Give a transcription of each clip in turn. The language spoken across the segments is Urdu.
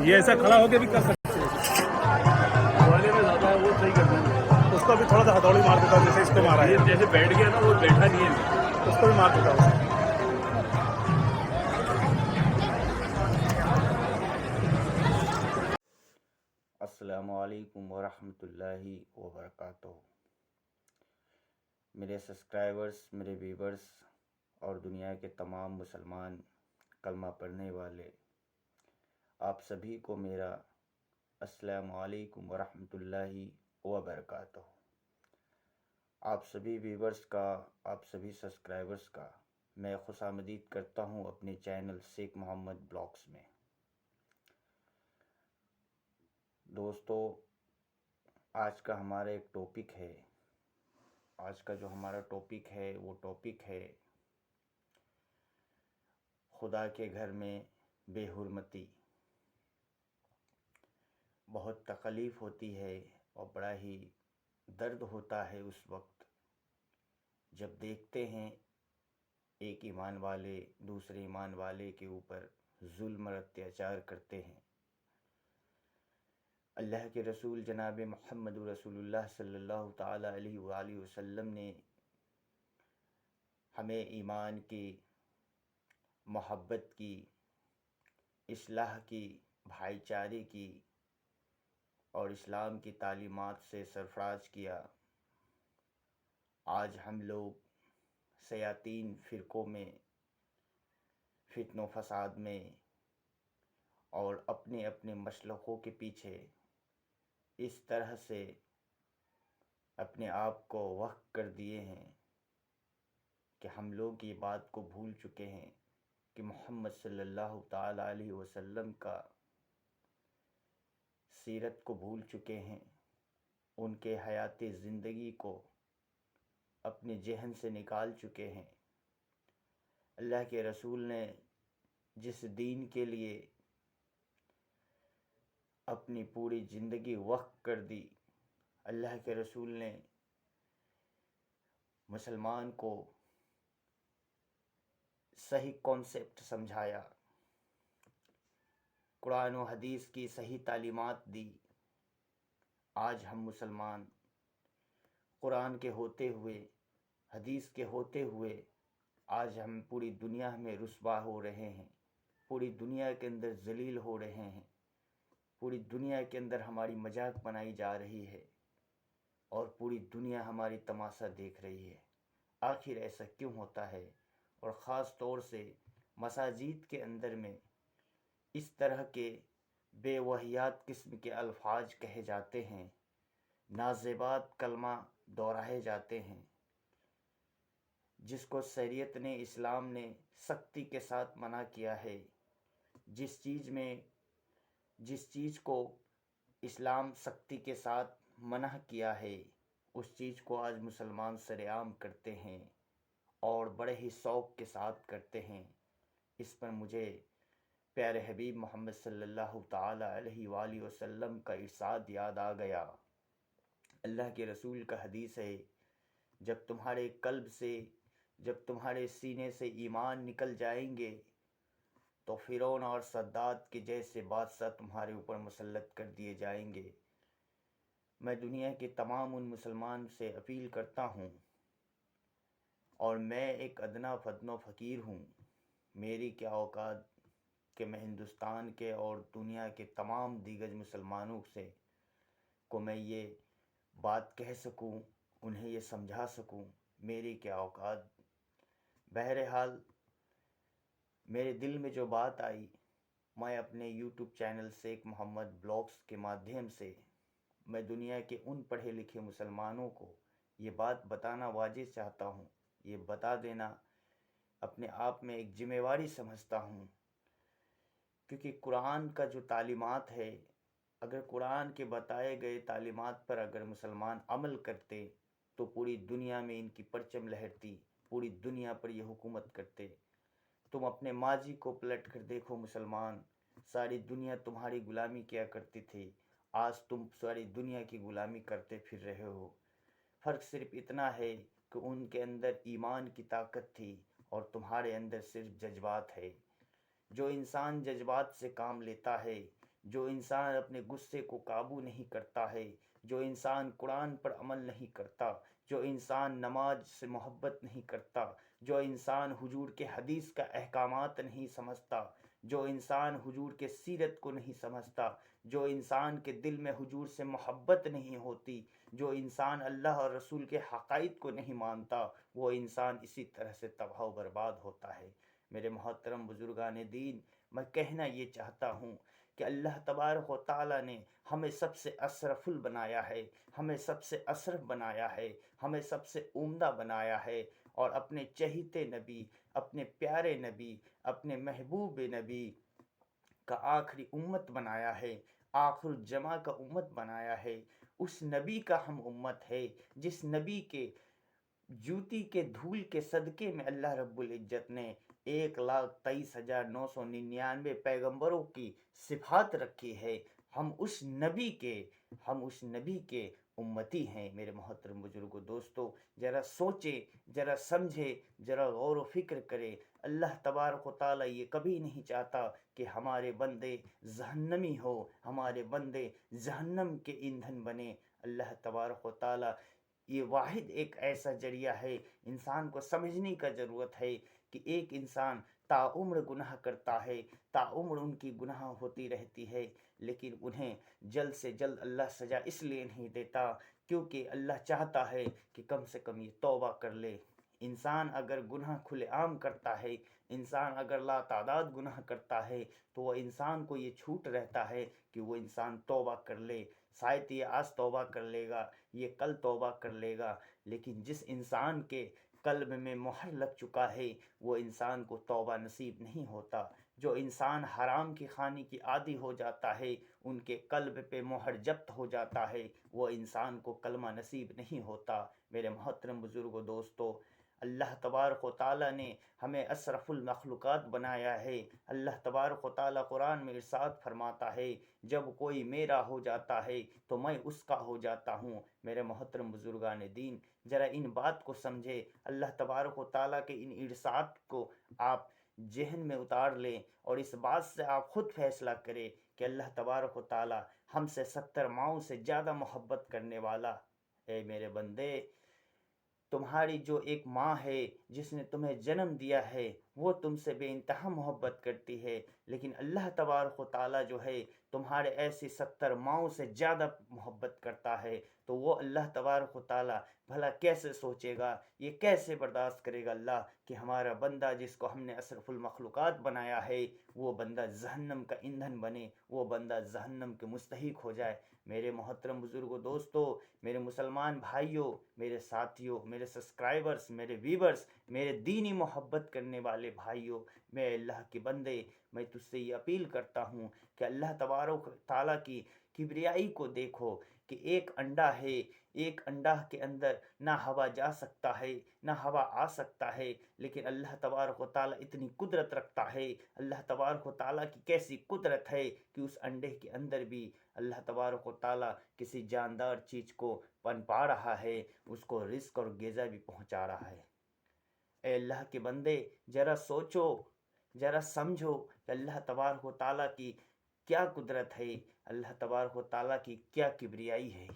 یہ ایسا کھڑا ہو کے بھی کر سکتے ہیں. والے میں زیادہ ہے وہ صحیح کرنا ہے. اس کو بھی تھوڑا سا ہتھوڑی مار دیتا ہوں جیسے اس کو مارا ہے. یہ جیسے بیٹھ گیا نا وہ بیٹھا نہیں ہے. اس کو بھی مار دیتا ہوں. السلام علیکم ورحمۃ اللہ وبرکاتہ. میرے سبسکرائبرز، میرے ویورز اور دنیا کے تمام مسلمان کلمہ پڑھنے والے، آپ سبھی کو میرا السلام علیکم ورحمۃ اللہ وبرکاتہ. آپ سبھی ویورز کا، آپ سبھی سبسکرائبرز کا میں خوش آمدید کرتا ہوں اپنے چینل شیخ محمد بلاگس میں. دوستو، آج کا ہمارا ایک ٹاپک ہے. آج کا جو ہمارا ٹاپک ہے وہ ٹاپک ہے خدا کے گھر میں بے حرمتی. بہت تکلیف ہوتی ہے اور بڑا ہی درد ہوتا ہے اس وقت جب دیکھتے ہیں ایک ایمان والے دوسرے ایمان والے کے اوپر ظلم اور اتیاچار کرتے ہیں. اللہ کے رسول جناب محمد رسول اللہ صلی اللہ تعالی علیہ وآلہ وسلم نے ہمیں ایمان کی، محبت کی، اصلاح کی، بھائی چارے کی اور اسلام کی تعلیمات سے سرفراز کیا. آج ہم لوگ شیاطین فرقوں میں، فتن و فساد میں اور اپنے اپنے مشلقوں کے پیچھے اس طرح سے اپنے آپ کو وقف کر دیے ہیں کہ ہم لوگ یہ بات کو بھول چکے ہیں کہ محمد صلی اللہ تعالی علیہ وسلم کا سیرت کو بھول چکے ہیں. ان کے حیات زندگی کو اپنے ذہن سے نکال چکے ہیں. اللہ کے رسول نے جس دین کے لیے اپنی پوری زندگی وقف کر دی، اللہ کے رسول نے مسلمان کو صحیح کانسیپٹ سمجھایا، قرآن و حدیث کی صحیح تعلیمات دی. آج ہم مسلمان قرآن کے ہوتے ہوئے، حدیث کے ہوتے ہوئے، آج ہم پوری دنیا میں رسوا ہو رہے ہیں، پوری دنیا کے اندر ذلیل ہو رہے ہیں، پوری دنیا کے اندر ہماری مذاق بنائی جا رہی ہے اور پوری دنیا ہماری تماشا دیکھ رہی ہے. آخر ایسا کیوں ہوتا ہے؟ اور خاص طور سے مساجد کے اندر میں اس طرح کے بے وحیات قسم کے الفاظ کہے جاتے ہیں، نازیبات کلمہ دہرائے جاتے ہیں، جس کو شریعت نے، اسلام نے سختی کے ساتھ منع کیا ہے. جس چیز کو اسلام سختی کے ساتھ منع کیا ہے اس چیز کو آج مسلمان سرعام کرتے ہیں اور بڑے ہی شوق کے ساتھ کرتے ہیں. اس پر مجھے پیارے حبیب محمد صلی اللہ تعالی علیہ وآلہ وسلم کا ارشاد یاد آ گیا. اللہ کے رسول کا حدیث ہے، جب تمہارے قلب سے، جب تمہارے سینے سے ایمان نکل جائیں گے تو فرعون اور صداد کے جیسے بادشاہ تمہارے اوپر مسلط کر دیے جائیں گے. میں دنیا کے تمام ان مسلمان سے اپیل کرتا ہوں، اور میں ایک ادنا فدنا فقیر ہوں، میری کیا اوقات کہ میں ہندوستان کے اور دنیا کے تمام دیگر مسلمانوں سے کو میں یہ بات کہہ سکوں، انہیں یہ سمجھا سکوں. میری کیا اوقات. بہرحال میرے دل میں جو بات آئی، میں اپنے یوٹیوب چینل شیخ محمد بلاگس کے مادھیم سے میں دنیا کے ان پڑھے لکھے مسلمانوں کو یہ بات بتانا واجب چاہتا ہوں. یہ بتا دینا اپنے آپ میں ایک ذمہ داری سمجھتا ہوں، کیونکہ قرآن کا جو تعلیمات ہے، اگر قرآن کے بتائے گئے تعلیمات پر اگر مسلمان عمل کرتے تو پوری دنیا میں ان کی پرچم لہرتی، پوری دنیا پر یہ حکومت کرتے. تم اپنے ماضی کو پلٹ کر دیکھو مسلمان، ساری دنیا تمہاری غلامی کیا کرتی تھی، آج تم ساری دنیا کی غلامی کرتے پھر رہے ہو. فرق صرف اتنا ہے کہ ان کے اندر ایمان کی طاقت تھی اور تمہارے اندر صرف جذبات ہے۔ جو انسان جذبات سے کام لیتا ہے، جو انسان اپنے غصے کو قابو نہیں کرتا ہے، جو انسان قرآن پر عمل نہیں کرتا، جو انسان نماز سے محبت نہیں کرتا، جو انسان حضور کے حدیث کا احکامات نہیں سمجھتا، جو انسان حضور کے سیرت کو نہیں سمجھتا، جو انسان کے دل میں حضور سے محبت نہیں ہوتی، جو انسان اللہ اور رسول کے حقائق کو نہیں مانتا، وہ انسان اسی طرح سے تباہ و برباد ہوتا ہے۔ میرے محترم بزرگان دین، میں کہنا یہ چاہتا ہوں کہ اللہ تبارک و تعالیٰ نے ہمیں سب سے اشرف بنایا ہے، ہمیں سب سے اشرف بنایا ہے، ہمیں سب سے عمدہ بنایا ہے، اور اپنے چہیتے نبی، اپنے پیارے نبی، اپنے محبوب نبی کا آخری امت بنایا ہے، آخر الجماع کا امت بنایا ہے۔ اس نبی کا ہم امت ہے جس نبی کے جوتی کے دھول کے صدقے میں اللہ رب العزت نے 1,23,999 پیغمبروں کی صفات رکھی ہے۔ ہم اس نبی کے امتی ہیں۔ میرے محترم بزرگوں دوستو، ذرا سوچے، ذرا سمجھے، ذرا غور و فکر کرے۔ اللہ تبارک و تعالیٰ یہ کبھی نہیں چاہتا کہ ہمارے بندے جہنمی ہو، ہمارے بندے جہنم کے ایندھن بنے۔ اللہ تبارک و تعالیٰ یہ واحد ایک ایسا ذریعہ ہے، انسان کو سمجھنے کا ضرورت ہے کہ ایک انسان تاعمر گناہ کرتا ہے، تاعمر ان کی گناہ ہوتی رہتی ہے، لیکن انہیں جلد سے جلد اللہ سزا اس لیے نہیں دیتا کیونکہ اللہ چاہتا ہے کہ کم سے کم یہ توبہ کر لے۔ انسان اگر گناہ کھلے عام کرتا ہے، انسان اگر لا تعداد گناہ کرتا ہے، تو وہ انسان کو یہ چھوٹ رہتا ہے کہ وہ انسان توبہ کر لے۔ شاید یہ آج توبہ کر لے گا، یہ کل توبہ کر لے گا، لیکن جس انسان کے قلب میں مہر لگ چکا ہے وہ انسان کو توبہ نصیب نہیں ہوتا۔ جو انسان حرام کی خانے کی عادی ہو جاتا ہے، ان کے قلب پہ مہر جبت ہو جاتا ہے، وہ انسان کو کلمہ نصیب نہیں ہوتا۔ میرے محترم بزرگوں دوستو، اللہ تبارک و تعالیٰ نے ہمیں اشرف المخلوقات بنایا ہے۔ اللہ تبارک و تعالیٰ قرآن میں ارشاد فرماتا ہے، جب کوئی میرا ہو جاتا ہے تو میں اس کا ہو جاتا ہوں۔ میرے محترم بزرگان دین، ذرا ان بات کو سمجھے۔ اللہ تبارک و تعالیٰ کے ان ارشاد کو آپ ذہن میں اتار لیں اور اس بات سے آپ خود فیصلہ کریں کہ اللہ تبارک و تعالیٰ ہم سے 70 ماؤں سے زیادہ محبت کرنے والا۔ اے میرے بندے، تمہاری جو ایک ماں ہے جس نے تمہیں جنم دیا ہے وہ تم سے بے انتہا محبت کرتی ہے، لیکن اللہ تبارک و تعالیٰ جو ہے تمہارے ایسی 70 ماؤں سے زیادہ محبت کرتا ہے، تو وہ اللہ تبارک و تعالیٰ بھلا کیسے سوچے گا، یہ کیسے برداشت کرے گا اللہ کہ ہمارا بندہ جس کو ہم نے اشرف المخلوقات بنایا ہے وہ بندہ جہنم کا ایندھن بنے، وہ بندہ جہنم کے مستحق ہو جائے۔ میرے محترم بزرگوں دوستو، میرے مسلمان بھائیوں، میرے ساتھیوں، میرے سبسکرائبرز، میرے ویورز، میرے دینی محبت کرنے والے بھائیوں، میں اللہ کے بندے، میں تجھ سے یہ اپیل کرتا ہوں کہ اللہ تبارک تعالیٰ کی کبریائی کو دیکھو کہ ایک انڈا ہے، ایک انڈا کے اندر نہ ہوا جا سکتا ہے نہ ہوا آ سکتا ہے، لیکن اللہ تبارک و تعالیٰ اتنی قدرت رکھتا ہے۔ اللہ تبارک و تعالیٰ کی کیسی قدرت ہے کہ اس انڈے کے اندر بھی اللہ تبارک و تعالیٰ کسی جاندار چیز کو پنپا رہا ہے، اس کو رزق اور غذا بھی پہنچا رہا ہے۔ اے اللہ کے بندے، ذرا سوچو، ذرا سمجھو کہ اللہ تبارک و تعالیٰ کی کیا قدرت ہے، اللہ تبارک و تعالیٰ کی کیا کبریائی ہے۔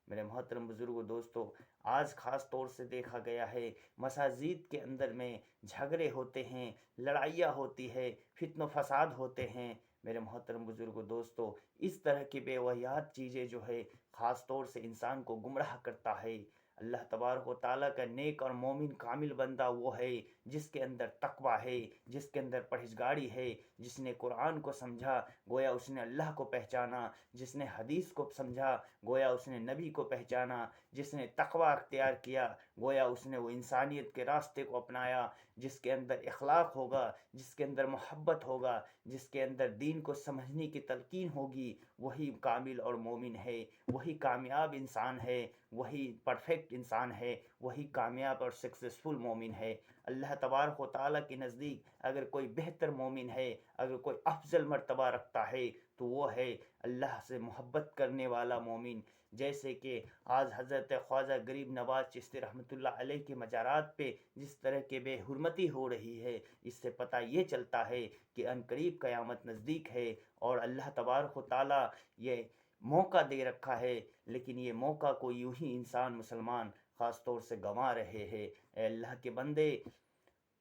میرے محترم بزرگوں دوستو، آج خاص طور سے دیکھا گیا ہے مساجد کے اندر میں جھگڑے ہوتے ہیں، لڑائیاں ہوتی ہے، فتن و فساد ہوتے ہیں۔ میرے محترم بزرگوں دوستو، اس طرح کی بے وحیات چیزیں جو ہے خاص طور سے انسان کو گمراہ کرتا ہے۔ اللہ تبارک و تعالیٰ کا نیک اور مومن کامل بندہ وہ ہے جس کے اندر تقویٰ ہے، جس کے اندر پرہیزگاری ہے، جس نے قرآن کو سمجھا گویا اس نے اللہ کو پہچانا، جس نے حدیث کو سمجھا گویا اس نے نبی کو پہچانا، جس نے تقویٰ اختیار کیا گویا اس نے وہ انسانیت کے راستے کو اپنایا۔ جس کے اندر اخلاق ہوگا، جس کے اندر محبت ہوگا، جس کے اندر دین کو سمجھنے کی تلقین ہوگی، وہی کامل اور مومن ہے، وہی کامیاب انسان ہے، وہی پرفیکٹ پرفیکٹ انسان ہے وہی کامیاب اور سکسیسفل مومن ہے۔ اللہ تبارک و تعالیٰ کے نزدیک اگر کوئی بہتر مومن ہے، اگر کوئی افضل مرتبہ رکھتا ہے تو وہ ہے اللہ سے محبت کرنے والا مومن۔ جیسے کہ آج حضرت خواجہ غریب نواز چشتی رحمۃ اللہ علیہ کے مزارات پہ جس طرح کے بے حرمتی ہو رہی ہے، اس سے پتہ یہ چلتا ہے کہ عنقریب قیامت نزدیک ہے اور اللہ تبارک و تعالیٰ یہ موقع دے رکھا ہے، لیکن یہ موقع کو یوں ہی انسان مسلمان خاص طور سے گنوا رہے ہیں۔ اے اللہ کے بندے،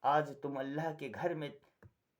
آج تم اللہ کے گھر میں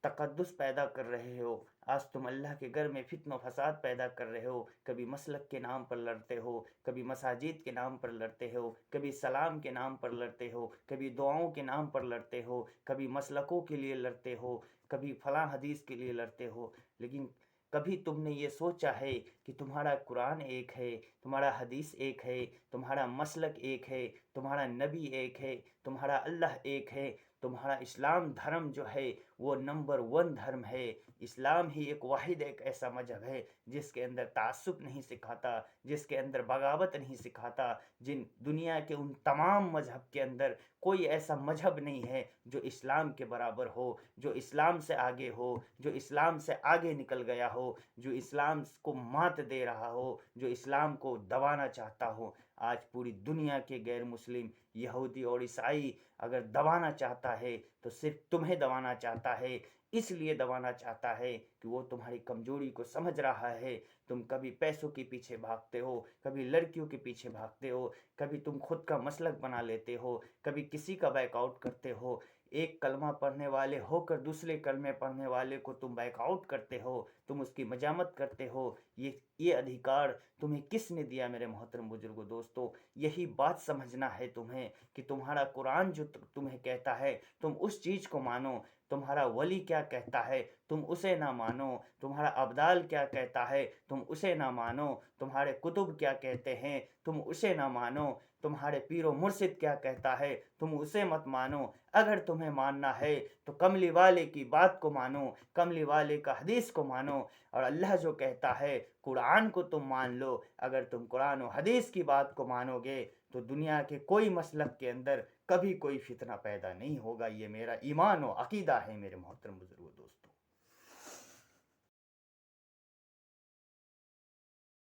تقدس پیدا کر رہے ہو، آج تم اللہ کے گھر میں فتن و فساد پیدا کر رہے ہو، کبھی مسلک کے نام پر لڑتے ہو، کبھی مساجد کے نام پر لڑتے ہو، کبھی سلام کے نام پر لڑتے ہو، کبھی دعاؤں کے نام پر لڑتے ہو، کبھی مسلکوں کے لیے لڑتے ہو، کبھی فلاں حدیث کے لیے لڑتے ہو، لیکن کبھی تم نے یہ سوچا ہے کہ تمہارا قرآن ایک ہے، تمہارا حدیث ایک ہے، تمہارا مسلک ایک ہے، تمہارا نبی ایک ہے، تمہارا اللہ ایک ہے، تمہارا اسلام دھرم جو ہے وہ نمبر 1 دھرم ہے۔ اسلام ہی ایک واحد ایک ایسا مذہب ہے جس کے اندر تعصب نہیں سکھاتا، جس کے اندر بغاوت نہیں سکھاتا، جن دنیا کے ان تمام مذہب کے اندر کوئی ایسا مذہب نہیں ہے جو اسلام کے برابر ہو، جو اسلام سے آگے ہو، جو اسلام سے آگے نکل گیا ہو، جو اسلام کو مات دے رہا ہو، جو اسلام کو دبانا چاہتا ہو۔ آج پوری دنیا کے غیر مسلم یہودی اور عیسائی اگر دبانا چاہتا ہے تو صرف تمہیں دبانا چاہتا ہے، اس لیے دبانا چاہتا ہے کہ وہ تمہاری کمزوری کو سمجھ رہا ہے۔ تم کبھی پیسوں کے پیچھے بھاگتے ہو، کبھی لڑکیوں کے پیچھے بھاگتے ہو، کبھی تم خود کا مسلک بنا لیتے ہو، کبھی کسی کا بیک آؤٹ کرتے ہو، ایک کلمہ پڑھنے والے ہو کر دوسرے کلمے پڑھنے والے کو تم بیک آؤٹ کرتے ہو، تم اس کی مجامت کرتے ہو۔ یہ ادھیکار تمہیں کس نے دیا میرے محترم بزرگوں دوستو؟ یہی بات سمجھنا ہے تمہیں کہ تمہارا قرآن جو تمہیں کہتا ہے تم اس چیز کو مانو، تمہارا ولی کیا کہتا ہے تم اسے نہ مانو، تمہارا ابدال کیا کہتا ہے تم اسے نہ مانو، تمہارے کتب کیا کہتے ہیں تم اسے نہ مانو، تمہارے پیر و مرشد کیا کہتا ہے تم اسے مت مانو۔ اگر تمہیں ماننا ہے تو کملی والے کی بات کو مانو، کملی والے کا حدیث کو مانو، اور اللہ جو کہتا ہے قرآن کو تم مان لو۔ اگر تم قرآن و حدیث کی بات کو مانو گے تو دنیا کے کوئی مسلک کے اندر کبھی کوئی فتنہ پیدا نہیں ہوگا۔ یہ میرا ایمان و عقیدہ ہے میرے محترم بزرگوں۔